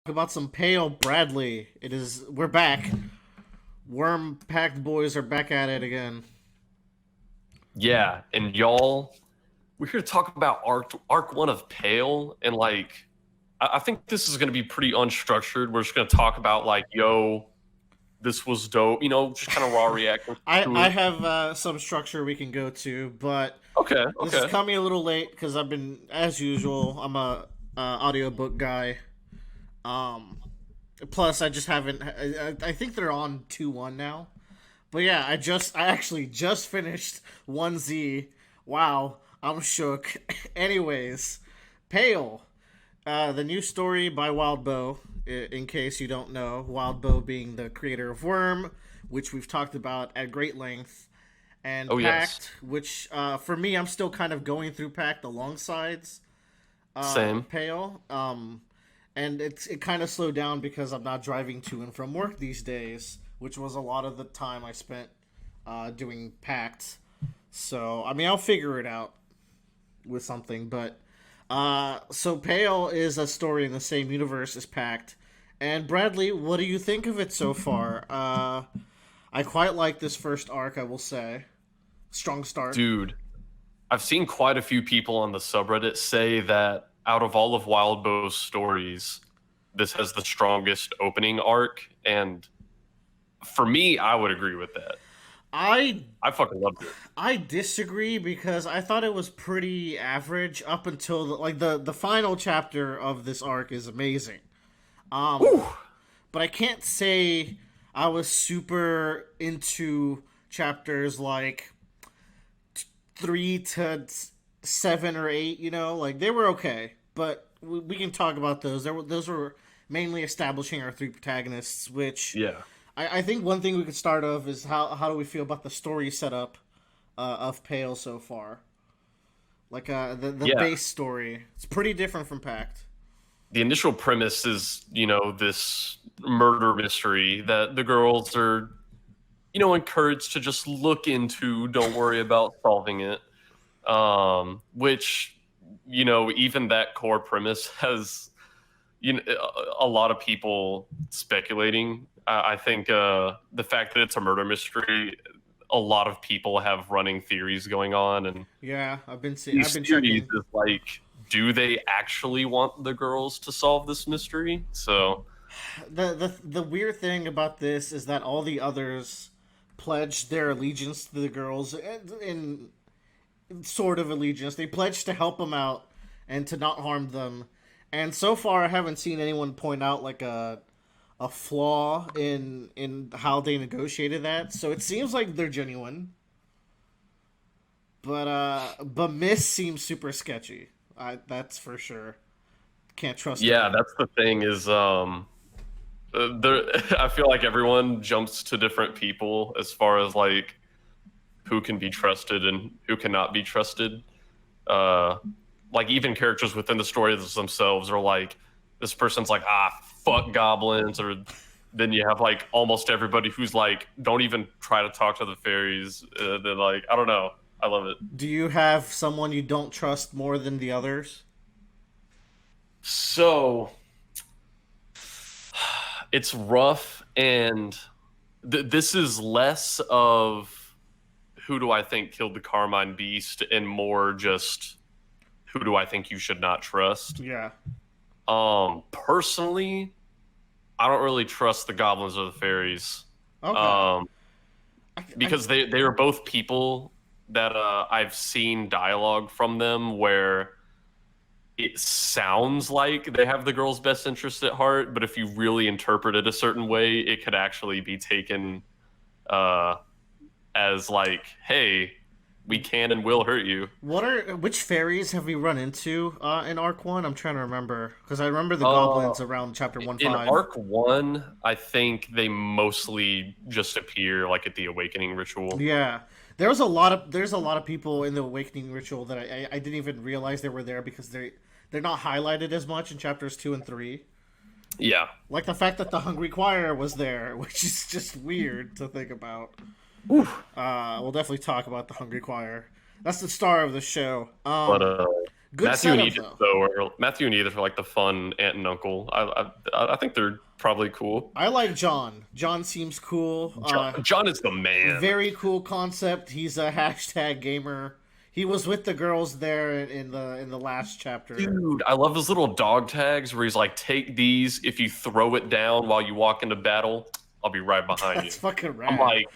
About some Pale Bradley. We're back. Worm packed boys are back at it again. Yeah, and y'all, we're here to talk about arc one of Pale, and I think this is going to be pretty unstructured. We're just going to talk about yo, this was dope, just kind of raw reacting to I it. have some structure we can go to, but Okay, this is okay, coming a little late because I've been, as usual, I'm a audiobook guy. Um, Plus I just haven't. I think they're on 2-1 now. But yeah, I actually just finished 1Z. Wow, I'm shook. Anyways, Pale. The new story by Wildbow, in case you don't know. Wildbow being the creator of Worm, which we've talked about at great length, and oh yes, Pact, which for me, I'm still kind of going through Pact alongside same. Pale. And it kind of slowed down because I'm not driving to and from work these days, which was a lot of the time I spent doing Pact. So, I mean, I'll figure it out with something, but so Pale is a story in the same universe as Pact. And Bradley, what do you think of it so far? I quite like this first arc, I will say. Strong start. Dude, I've seen quite a few people on the subreddit say that out of all of Wildbow's stories, this has the strongest opening arc, and for me, I would agree with that. I I fucking loved it. I disagree because I thought it was pretty average up until the final chapter of this arc is amazing. Whew. But I can't say I was super into chapters like 3 to 7 or 8. Like they were okay, but we can talk about those. Those were mainly establishing our three protagonists, which Yeah. I think one thing we could start off is how do we feel about the story setup of Pale so far? Like the Yeah, base story, it's pretty different from Pact. the initial premise is, this murder mystery that the girls are, encouraged to just look into. Don't worry about solving it. Which, even that core premise has, a lot of people speculating. I think the fact that it's a murder mystery, a lot of people have running theories going on, and Yeah, I've these been theories checking. is do they actually want the girls to solve this mystery? So The weird thing about this is that all the others pledged their allegiance to the girls in sort of allegiance. They pledged to help them out and to not harm them. And so far, I haven't seen anyone point out like a flaw in how they negotiated that. So it seems like they're genuine. But Miss seems super sketchy. That's for sure. Can't trust yeah, her. that's the thing is there. I feel like everyone jumps to different people as far as who can be trusted and who cannot be trusted. Uh, even characters within the story themselves are like, this person's like, fuck goblins, or then you have almost everybody who's like, don't even try to talk to the fairies. They're like, I don't know. I love it. Do you have someone you don't trust more than the others? So it's rough, and this is less of who do I think killed the Carmine Beast and more just who do I think you should not trust. Yeah. Personally, I don't really trust the goblins or the fairies. Okay. Um, I because they are both people that I've seen dialogue from them where it sounds like they have the girl's best interest at heart, but if you really interpret it a certain way, it could actually be taken uh, as hey, we can and will hurt you. which fairies have we run into in Arc One? I'm trying to remember because I remember the Uh, goblins around Chapter One in Five. arc one, I think they mostly just appear at the awakening ritual. Yeah, there's a lot of people in the Awakening Ritual that I didn't even realize they were there because they're not highlighted as much in chapters 2 and 3. Yeah. Like the fact that the Hungry Choir was there, which is just weird to think about. Oof. We'll definitely talk about the Hungry Choir. That's the star of the show. But Good setup though. Matthew and Edith are like the fun aunt and uncle. I think they're probably cool. I like John. John seems cool. John is the man. Very cool concept. He's a hashtag gamer. He was with the girls there in the last chapter. Dude, I love those little dog tags where he's like, "Take these. If you throw it down while you walk into battle, I'll be right behind you." That's fucking rad. I'm like,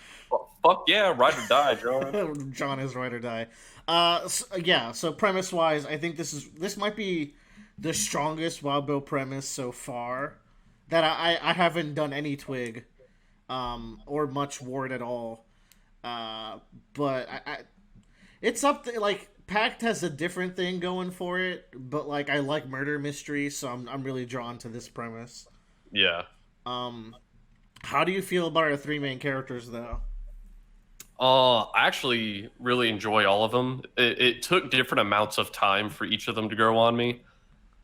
fuck yeah, ride or die, John. John is ride or die. Yeah. So premise wise, I think this might be the strongest Wildbow premise so far. That I haven't done any twig, or much ward at all. But it's up to, like, Pact has a different thing going for it, but like I like murder mystery, so I'm really drawn to this premise. Yeah. How do you feel about our three main characters though? I actually really enjoy all of them. It took different amounts of time for each of them to grow on me.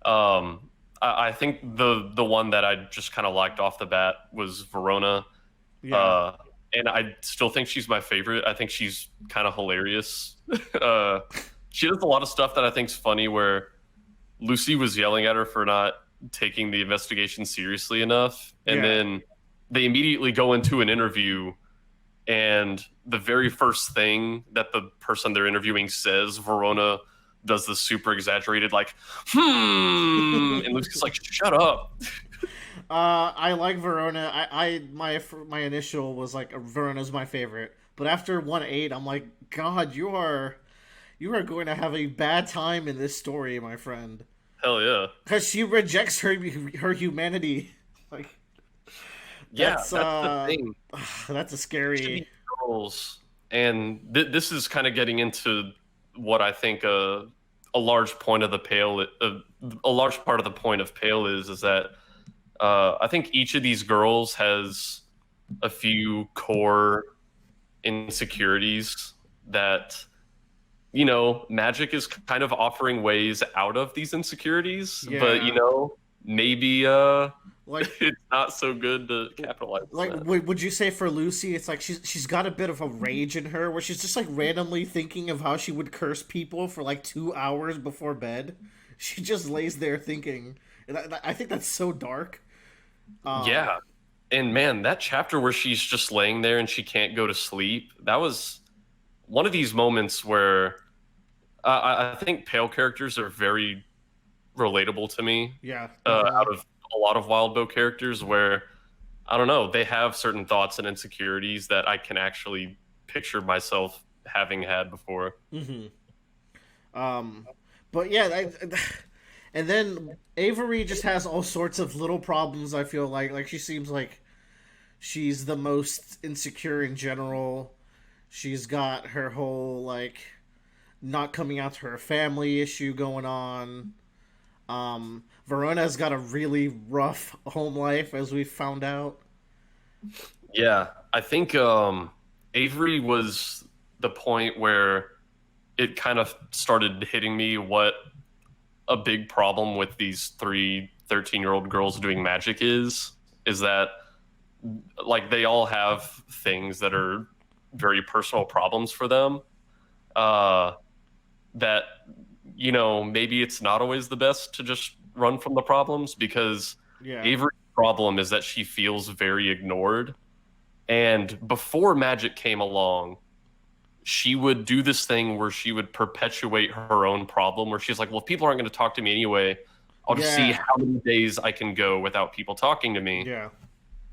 I think the one that I just kind of liked off the bat was Verona. Yeah. And I still think she's my favorite. I think she's kind of hilarious. She does a lot of stuff that I think's funny, where Lucy was yelling at her for not taking the investigation seriously enough, and then they immediately go into an interview, and the very first thing that the person they're interviewing says, Verona does this super exaggerated, like, and Lucy's like, shut up. I like Verona. My initial was like Verona's my favorite, but after 1-8, I'm like, God, you are going to have a bad time in this story, my friend. Hell yeah, because she rejects her humanity. Like, that's the thing. That's a scary. Girls, and this is kind of getting into what I think a large point of the Pale, a large part of the point of Pale is that I think each of these girls has a few core insecurities that, you know, Magic is kind of offering ways out of these insecurities, but, you know, maybe like it's not so good to capitalize on like that. Would you say for Lucy it's like she's got a bit of a rage in her where she's just like randomly thinking of how she would curse people for like 2 hours before bed? She just lays there thinking, and I think that's so dark. Yeah, and man, that chapter where she's just laying there and she can't go to sleep, that was one of these moments where I think Pale characters are very relatable to me. Yeah. Out of a lot of Wildbow characters, where I don't know, they have certain thoughts and insecurities that I can actually picture myself having had before. But yeah, and then Avery just has all sorts of little problems. I feel like she seems like she's the most insecure in general. She's got her whole like not coming out to her family issue going on. Verona's got a really rough home life, as we found out. Yeah, I think Avery was the point where it kind of started hitting me what a big problem with these 13-year-old girls doing Magic is that, like, they all have things that are very personal problems for them, that, you know, maybe it's not always the best to just run from the problems, because Avery's problem is that she feels very ignored. And before Magic came along, she would do this thing where she would perpetuate her own problem, where she's like, well, if people aren't going to talk to me anyway, I'll just see how many days I can go without people talking to me. Yeah.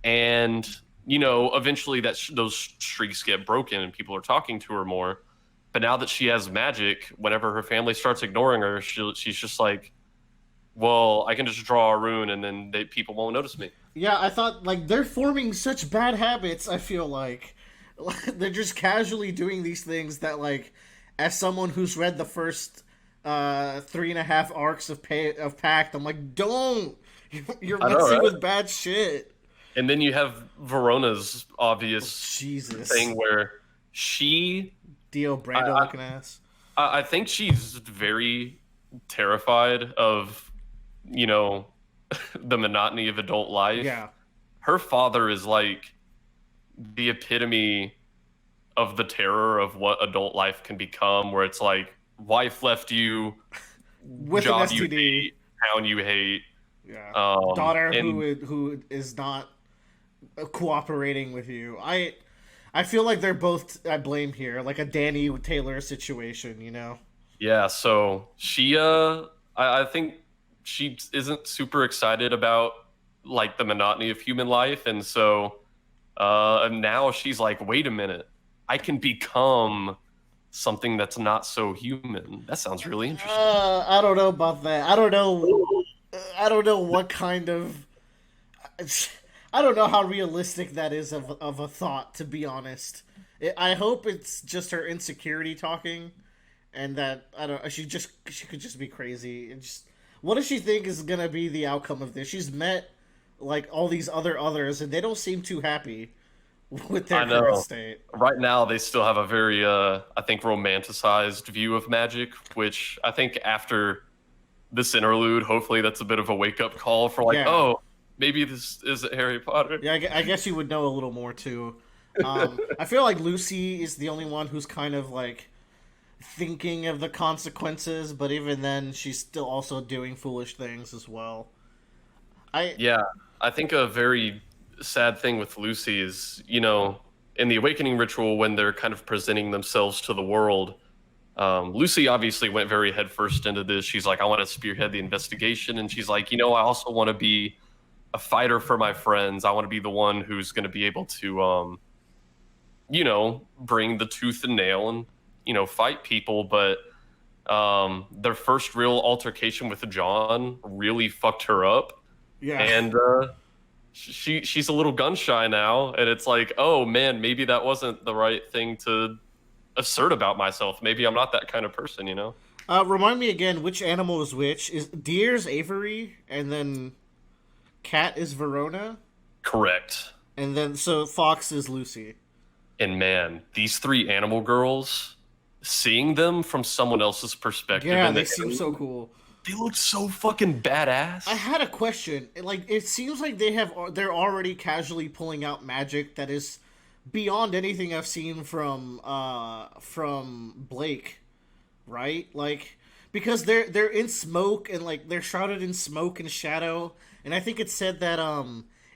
And, you know, eventually those streaks get broken and people are talking to her more. But now that she has Magic, whenever her family starts ignoring her, she's just like, well, I can just draw a rune and then people won't notice me. Yeah, I thought, like, they're forming such bad habits, I feel like. They're just casually doing these things that, like, as someone who's read the first 3.5 arcs of Pact, I'm like, don't! You're messing with bad shit. And then you have Verona's obvious thing where she... Dio Brando looking ass. I think she's very terrified of, you know, the monotony of adult life. Yeah. Her father is like the epitome of the terror of what adult life can become, where it's like, wife left you, with an job you STD. hate, town you hate, Yeah, daughter and who is not cooperating with you. I feel like they're both I blame here, like a Danny Taylor situation, you know. yeah, so I think she isn't super excited about like the monotony of human life, and so and now she's like, wait a minute, I can become something that's not so human. That sounds really interesting. I don't know about that. I don't know what kind of. I don't know how realistic that is of a thought. To be honest, I hope it's just her insecurity talking, and that I don't. She could just be crazy and just. What does she think is gonna be the outcome of this? She's met like all these others, and they don't seem too happy with their I current know. state. Right now, they still have a very, I think, romanticized view of magic, which I think after this interlude, hopefully that's a bit of a wake up call for like, Yeah, oh, maybe this isn't Harry Potter. yeah. I guess you would know a little more too. I feel like Lucy is the only one who's kind of like thinking of the consequences, but even then, she's still also doing foolish things as well. I Yeah, I think a very sad thing with Lucy is, in the awakening ritual, when they're kind of presenting themselves to the world, Lucy obviously went very headfirst into this. She's like, I want to spearhead the investigation. And she's like, I also want to be a fighter for my friends. I want to be the one who's going to be able to, bring the tooth and nail and, fight people. But their first real altercation with John really fucked her up. yeah. And she's a little gun shy now. And it's like, oh man, maybe that wasn't the right thing to assert about myself. Maybe I'm not that kind of person. Remind me again which animal is which. Is deer's Avery, and then cat is Verona, Correct. and then so fox is Lucy. And man, these three animal girls, seeing them from someone else's perspective, Yeah, and they seem so cool. they look so fucking badass. I had a question. Like, it seems like they're already casually pulling out magic that is beyond anything I've seen from Blake, right? Like, because they're in smoke and like they're shrouded in smoke and shadow, and I think it said that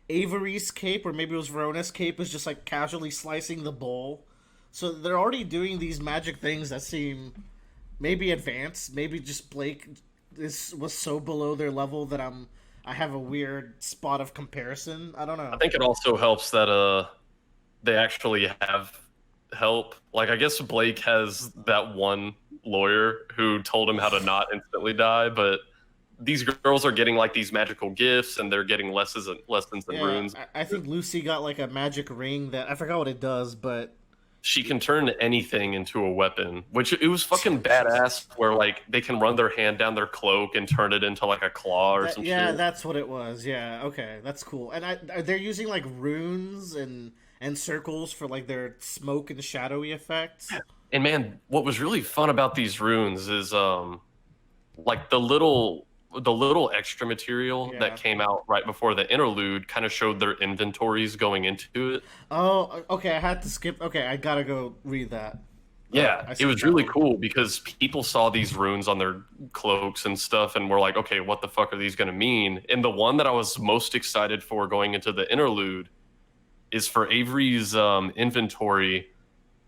Avery's cape, or maybe it was Verona's cape, is just like casually slicing the bowl. So they're already doing these magic things that seem maybe advanced. Maybe just Blake was so below their level that I have a weird spot of comparison. I don't know. I think it also helps that they actually have help. Like I guess Blake has that one lawyer who told him how to not instantly die, but these girls are getting like these magical gifts and they're getting lessons and Yeah, runes. I think Lucy got like a magic ring that I forgot what it does, but She can turn anything into a weapon, which it was fucking badass. Where like they can run their hand down their cloak and turn it into like a claw or some yeah, shit. that's what it was. Yeah, okay, that's cool. And they're using like runes and circles for like their smoke and shadowy effects. And man, what was really fun about these runes is like the little extra material Yeah. that came out right before the interlude kind of showed their inventories going into it. Oh, okay. I had to skip. Okay, I gotta go read that. Yeah, I it skipped was that really one. cool because people saw these runes on their cloaks and stuff and were like, okay, what the fuck are these going to mean? And the one that I was most excited for going into the interlude is for Avery's inventory.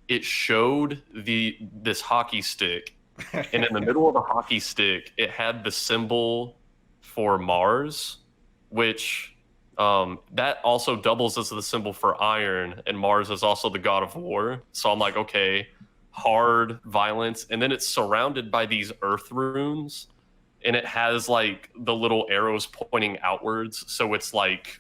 It showed this hockey stick, and in the middle of the hockey stick, it had the symbol for Mars, which that also doubles as the symbol for iron, and Mars is also the god of war. So I'm like, okay, hard violence, and then it's surrounded by these earth runes, and it has like the little arrows pointing outwards. So it's like,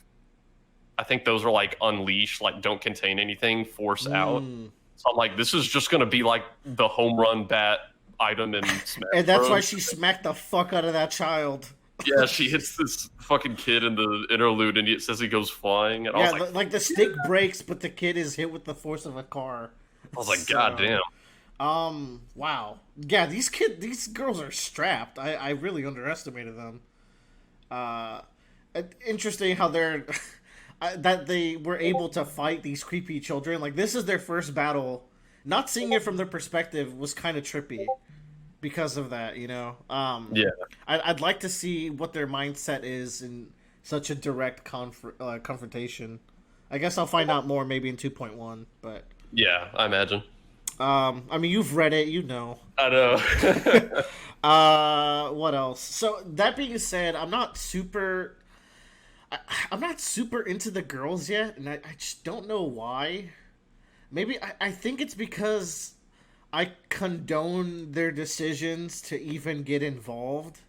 I think those are like unleash, like don't contain anything, force out. Mm. So I'm like, this is just gonna be like the home run bat item in Smash And that's why Bros. she smacked the fuck out of that child. Yeah, she hits this fucking kid in the interlude, and it says he goes flying, and I Yeah, was like, like the stick breaks, but the kid is hit with the force of a car. God damn. Wow. Yeah, these girls are strapped. I really underestimated them. Uh, Interesting how they're that they were able to fight these creepy children. Like this is their first battle. Not seeing it from their perspective was kind of trippy. because of that. You know, Yeah. I'd like to see what their mindset is in such a direct confrontation. I guess I'll find out more maybe in 2.1, but Yeah, I imagine. I mean, you've read it, you know. I know. What else? So that being said, I'm not super into the girls yet, and I just don't know why. Maybe I think it's because I condone their decisions to even get involved.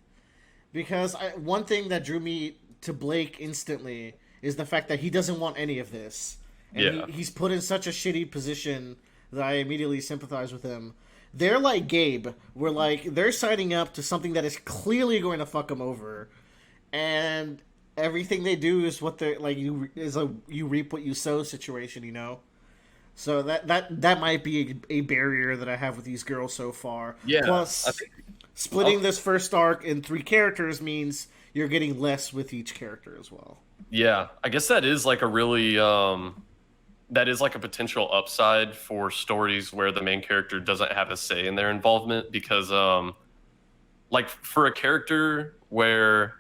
Because one thing that drew me to Blake instantly is the fact that he doesn't want any of this, and Yeah. he's put in such a shitty position that I immediately sympathize with him. They're like Gabe, where like they're signing up to something that is clearly going to fuck them over, and everything they do is what they're like. You reap what you sow situation, you know. So that might be a barrier that I have with these girls so far. Yeah. I Plus, think splitting this first arc in 3 characters means you're getting less with each character as well. yeah, I guess that is like a really that is like a potential upside for stories where the main character doesn't have a say in their involvement because like for a character where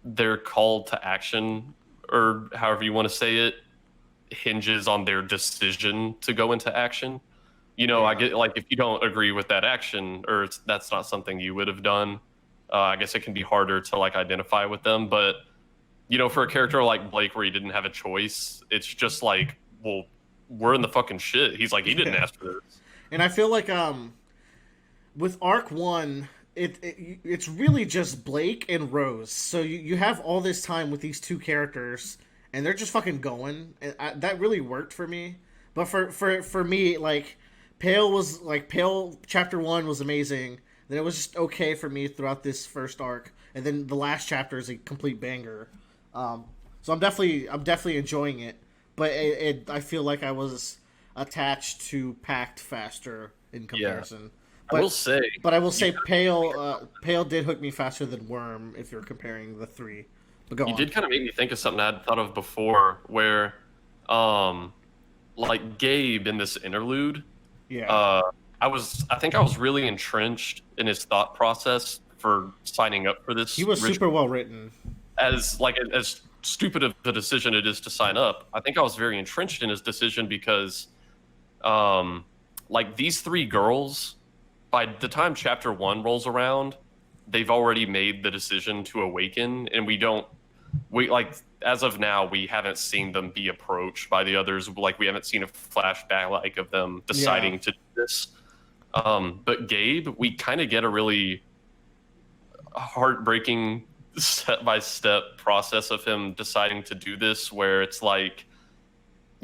their call to action or however you want to say it hinges on their decision to go into action. You know, I Yeah. get like if you don't agree with that action or that's not something you would have done, I guess it can be harder to like identify with them. But you know, for a character like Blake where he didn't have a choice, it's just like, well, we're in the fucking shit. He's like, he didn't Yeah. ask for this. And I feel like with arc one, it's really just Blake and Rose. So you have all this time with these 2 characters, and they're just fucking going. And that really worked for me. But for me, like Pale chapter one was amazing. Then it was just okay for me throughout this first arc, and then the last chapter is a complete banger. So I'm definitely enjoying it. But I feel like I was attached to Pact faster in Yeah. comparison. I will But say, but I will say Pale did hook me faster than Worm if you're comparing the 3. But go you on. did kind of make me think of something I had thought of before where, um, like Gabe in this interlude, Yeah. uh, I think I was really entrenched in his thought process for signing up for this He was ritual. super well written. As like as stupid of the decision it is to sign up, I think I was very entrenched in his decision because, like these 3 girls, by the time chapter 1 rolls around, they've already made the decision to awaken, and we like as of now we haven't seen them be approached by the others. Like we haven't seen a flashback like of them deciding Yeah. to do this. But Gabe, we kind of get a really heartbreaking step by step process of him deciding to do this where it's like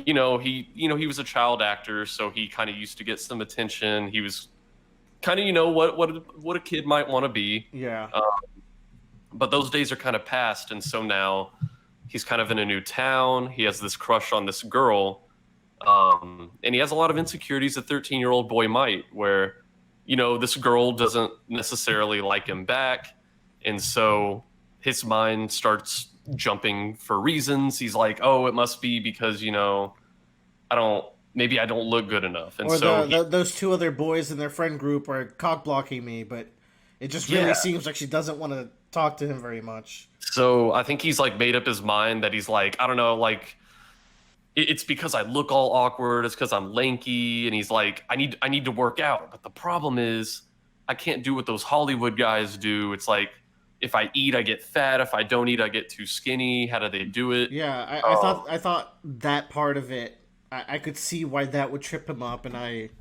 he was a child actor, so he kind of used to get some attention. He was kind of what a kid might want to be, Yeah. but those days are kind of past, and so now he's kind of in a new town. He has this crush on this girl, and he has a lot of insecurities a 13-year-old boy might, where this girl doesn't necessarily like him back, and so his mind starts jumping for reasons. He's like, oh, it must be because maybe I don't look good enough, and Or so those 2 other boys in their friend group are cock blocking me, but it just really Yeah. seems like she doesn't want to talk to him very much. So I think he's like made up his mind that he's like, I don't know, like it's because I look all awkward. It's because I'm lanky, and he's like, I need to work out. But the problem is, I can't do what those Hollywood guys do. It's like if I eat, I get fat. If I don't eat, I get too skinny. How do they do it? Yeah, I thought that part of it, I could see why that would trip him up, and I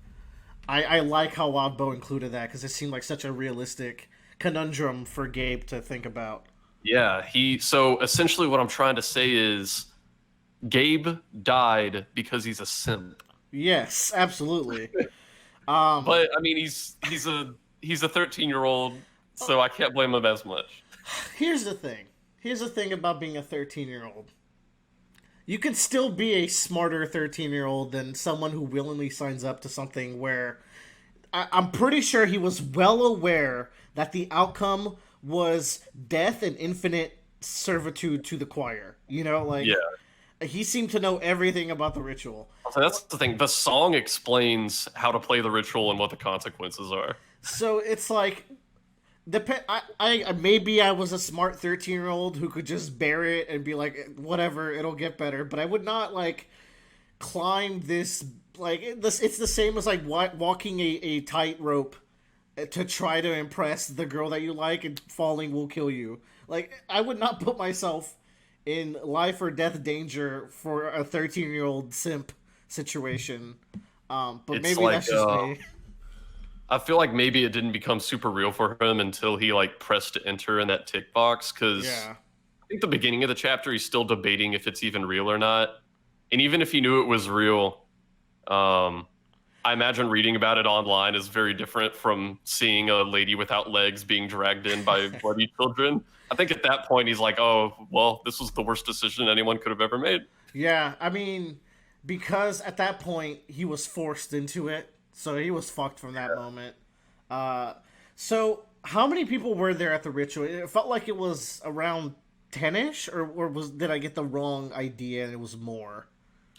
like how Wildbow included that because it seemed like such a realistic conundrum for Gabe to think about. Yeah. So essentially, what I'm trying to say is, Gabe died because he's a simp. Yes, absolutely. But I mean, he's a 13-year-old, so I can't blame him as much. Here's the thing. Here's the thing about being a 13-year-old. You can still be a smarter 13-year-old than someone who willingly signs up to something where I'm pretty sure he was well aware that the outcome was death and infinite servitude to the choir. Yeah. He seemed to know everything about the ritual. So that's the thing. The song explains how to play the ritual and what the consequences are. So it's like I maybe I was a smart 13-year-old who could just bear it and be like, whatever, it'll get better. But I would not like climb this like this. It's the same as like walking a tightrope to try to impress the girl that you like, and falling will kill you. Like I would not put myself in life or death danger for a 13-year-old simp situation. But It's maybe like that's just me. I feel like maybe it didn't become super real for him until he like pressed enter in that tick box because Yeah. I think the beginning of the chapter he's still debating if it's even real or not. And even if he knew it was real, um, I imagine reading about it online is very different from seeing a lady without legs being dragged in by bloody children. I think at that point he's like, "Oh, well, this was the worst decision anyone could have ever made." Yeah, I mean, because at that point he was forced into it, so he was fucked from that moment. Uh, so how many people were there at the ritual? It felt like it was around 10ish, or was did I get the wrong idea and it was more?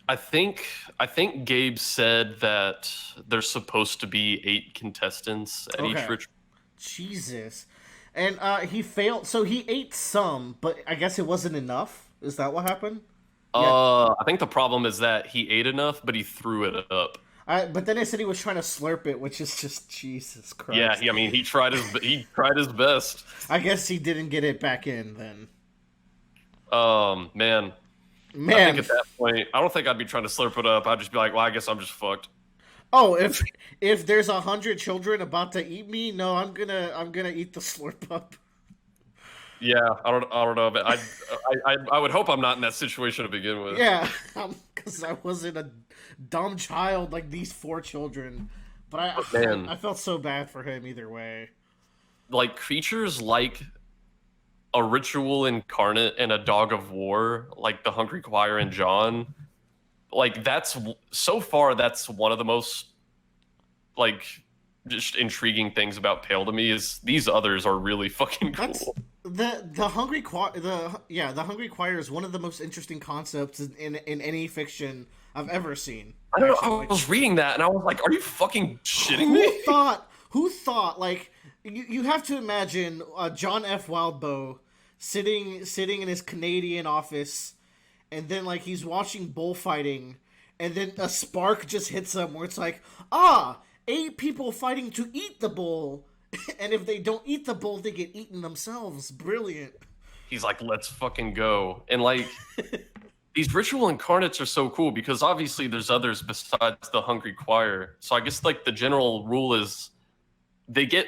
I think Gabe said that there's supposed to be 8 contestants at each Okay, ritual. Jesus, and he failed. So he ate some, but I guess it wasn't enough. Is that what happened? Yeah, I think the problem is that he ate enough, but he threw it up. but then they said he was trying to slurp it, which is just Jesus Yeah, Christ. I mean, he tried his best. I guess he didn't get it back in then. Man, I think Man, at that point, I don't think I'd be trying to slurp it up. I'd just be like, well, I guess I'm just fucked. oh, if there's 100 children about to eat me, no, I'm gonna eat the slurp up. Yeah, I don't know, but I would hope I'm not in that situation to begin with. Yeah, because I wasn't a dumb child like these 4 children. But Man, I felt so bad for him either way. like creatures like a ritual incarnate and a dog of war, like the Hungry Choir and John, like that's so far that's one of the most like just intriguing things about Pale to me is these others are really fucking That's cool. the hungry choir. The hungry choir is one of the most interesting concepts in any fiction I've ever seen. I don't know. Actually, I like was reading that and I was like, "Are you fucking shitting me?" who thought like you have to imagine John F. Wildbow sitting in his Canadian office, and then like he's watching bullfighting, and then a spark just hits him where it's like, 8 people fighting to eat the bull, and if they don't eat the bull, they get eaten themselves. Brilliant. He's like, "Let's fucking go!" And like these ritual incarnates are so cool because obviously there's others besides the Hungry Choir. So I guess like the general rule is they get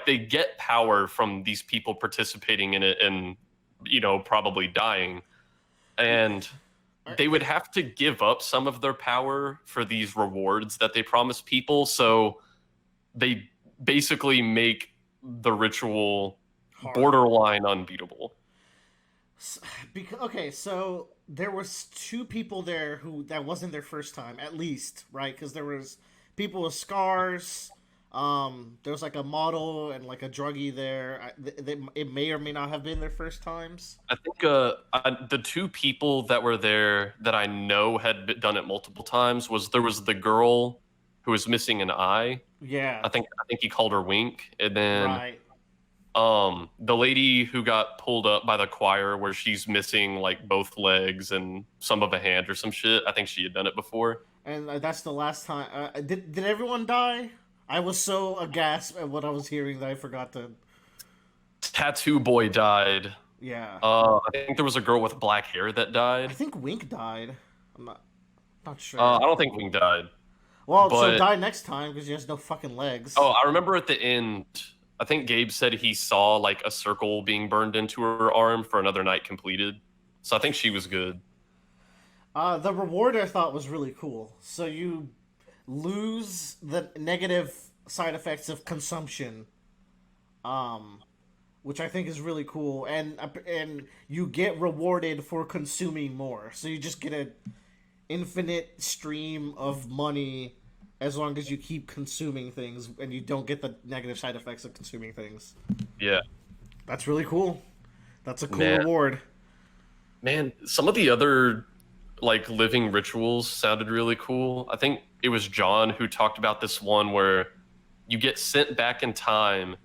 they get power from these people participating in it and probably dying, and they would have to give up some of their power for these rewards that they promise people. So they basically make the ritual Hard. borderline unbeatable. Because okay, so there was 2 people there who that wasn't their first time, at least, right? Because there was people with scars. There was like a model and like a druggie there. It may or may not have been their first times. I think the 2 people that were there that I know had done it multiple times there was the girl who was missing an eye. Yeah, I think he called her Wink, and then right. the lady who got pulled up by the choir where she's missing like both legs and some of a hand or some shit. I think she had done it before. And that's the last time. Did everyone die? I was so aghast at what I was hearing that I forgot to. Tattoo Boy died. Yeah, I think there was a girl with black hair that I died. think Wink died. I'm not sure. I don't think Wing died, Well, so but die next time because he has no fucking legs. oh, I remember at the end. I think Gabe said he saw like a circle being burned into her arm for another night completed. So I think she was good. The reward I thought was really cool. So you lose the negative side effects of consumption, um, which I think is really cool, and you get rewarded for consuming more. So you just get an infinite stream of money as long as you keep consuming things, and you don't get the negative side effects of consuming things. Yeah, That's really cool. That's a cool man, reward. man. Some of the other like living rituals sounded really cool. I think it was John who talked about this one where you get sent back in time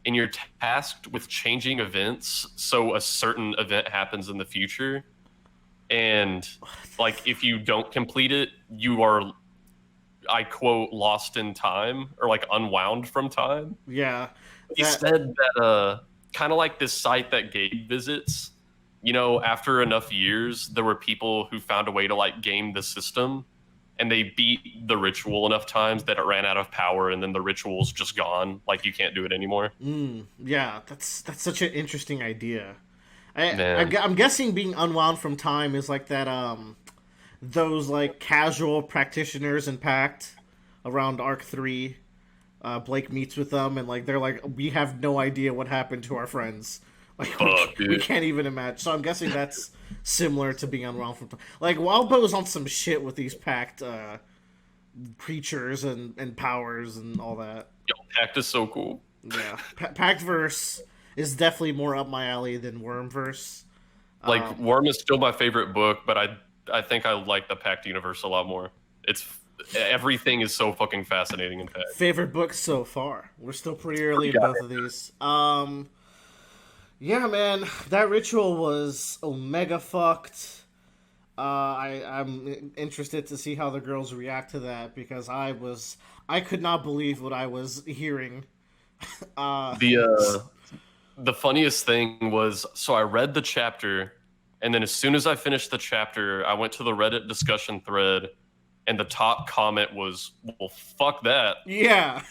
and you're tasked with changing events so a certain event happens in the future. And like if you don't complete it, you are, I quote, lost in time or like unwound from time. Yeah, He that said that kind of like this site that Gabe visits, after enough years, there were people who found a way to like game the system, and they beat the ritual enough times that it ran out of power, and then the ritual's just gone. Like you can't do it anymore. yeah, that's such an interesting idea. Man, I'm guessing being unwound from time is like that. Those like casual practitioners in Pact around Arc 3. Blake meets with them and like they're like, we have no idea what happened to our friends. Like we dude. can't even imagine. So I'm guessing that's similar to being unwound from time. Like Wildbow's on some shit with these Pact creatures and powers and all that. Yo, Pact is so cool. Yeah, Pactverse is definitely more up my alley than Wormverse. Like Worm is still my favorite book, but I think I like the Pact universe a lot more. It's everything is so fucking fascinating in Pact. Favorite book so far. We're still pretty early in both of these. Yeah, man, that ritual was omega fucked. I'm interested to see how the girls react to that because I could not believe what I was hearing. The funniest thing was, so I read the chapter, and then as soon as I finished the chapter, I went to the Reddit discussion thread, and the top comment was, "Well, fuck that." Yeah,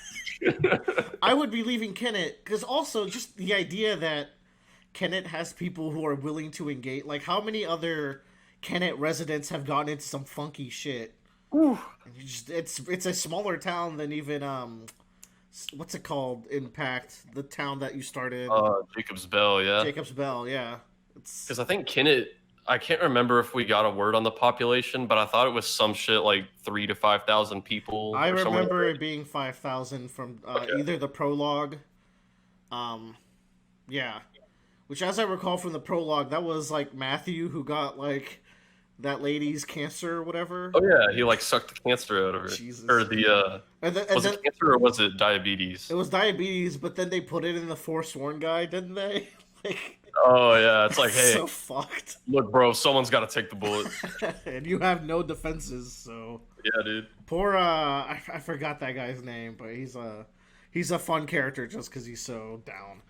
I would be leaving Kennett because also just the idea that Kennett has people who are willing to engage. Like, how many other Kennett residents have gotten into some funky shit? Ooh. It's a smaller town than even what's it called? Impact, the town that you started. Jacob's Bell, yeah. Jacob's Bell, yeah. Because I think Kennett, I can't remember if we got a word on the population, but I thought it was some shit like 3,000 to 5,000 people. I remember it being 5,000 from either the prologue. Yeah. Which, as I recall from the prologue, that was like Matthew who got like that lady's cancer or whatever. Oh yeah, he like sucked the cancer out of her. Jesus. Or the was it cancer or was it diabetes? It was diabetes, but then they put it in the Forsworn guy, didn't they? Like, oh yeah, it's like, hey, so fucked. Look, bro, someone's got to take the bullet. And you have no defenses, so yeah, dude. Poor I forgot that guy's name, but he's a fun character just because he's so down.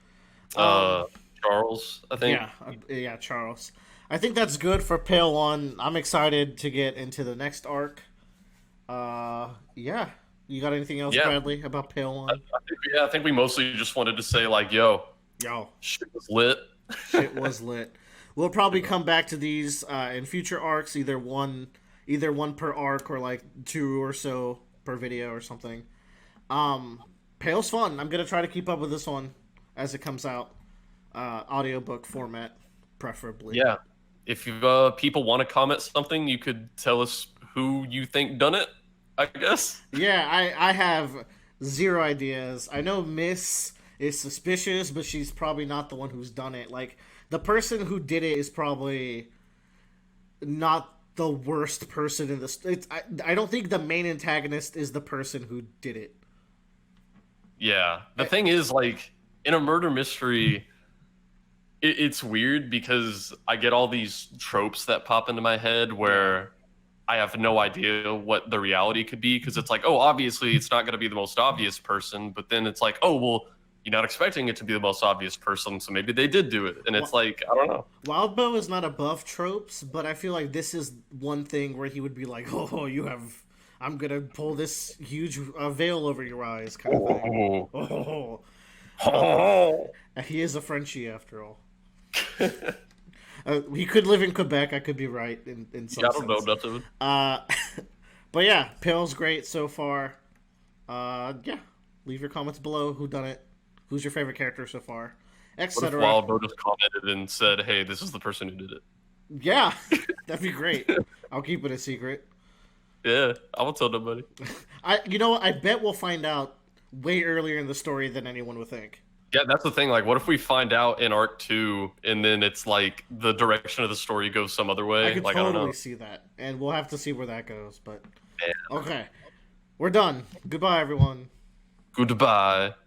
Charles, I think. Yeah, Charles. I think that's good for Pale One. I'm excited to get into the next arc. Yeah. You got anything else, Bradley, about Pale One? I think we mostly just wanted to say like, yo, shit was lit. Shit was lit. We'll probably come back to these in future arcs, either one per arc or like 2 or so per video or something. Pale's fun. I'm gonna try to keep up with this one as it comes out. Audiobook format, preferably. Yeah. If people want to comment something, you could tell us who you think done it, I guess. Yeah, I have 0 ideas. I know Miss is suspicious, but she's probably not the one who's done it. Like, the person who did it is probably not the worst person in the... I don't think the main antagonist is the person who did it. Yeah. The thing is, like, in a murder mystery... It's weird because I get all these tropes that pop into my head where I have no idea what the reality could be because it's like, oh, obviously it's not going to be the most obvious person, but then it's like, oh, well, you're not expecting it to be the most obvious person, so maybe they did do it. And it's like, I don't know. Wildbow is not above tropes, but I feel like this is one thing where he would be like, oh, I'm going to pull this huge veil over your eyes kind of thing. Oh. He is a Frenchie after all. He could live in Quebec. I could be right in some sense. I don't know nothing. But yeah, Pale's great so far. Yeah, leave your comments below. Who done it? Who's your favorite character so far? Etc. What if Wildbow just commented and said, "Hey, this is the person who did it"? Yeah, that'd be great. I'll keep it a secret. Yeah, I won't tell nobody. You know what? I bet we'll find out way earlier in the story than anyone would think. Yeah, that's the thing. Like, what if we find out in Arc 2 and then it's like the direction of the story goes some other way? I could like, I don't know. see that. And we'll have to see where that goes. But okay. We're done. Goodbye, everyone. Goodbye.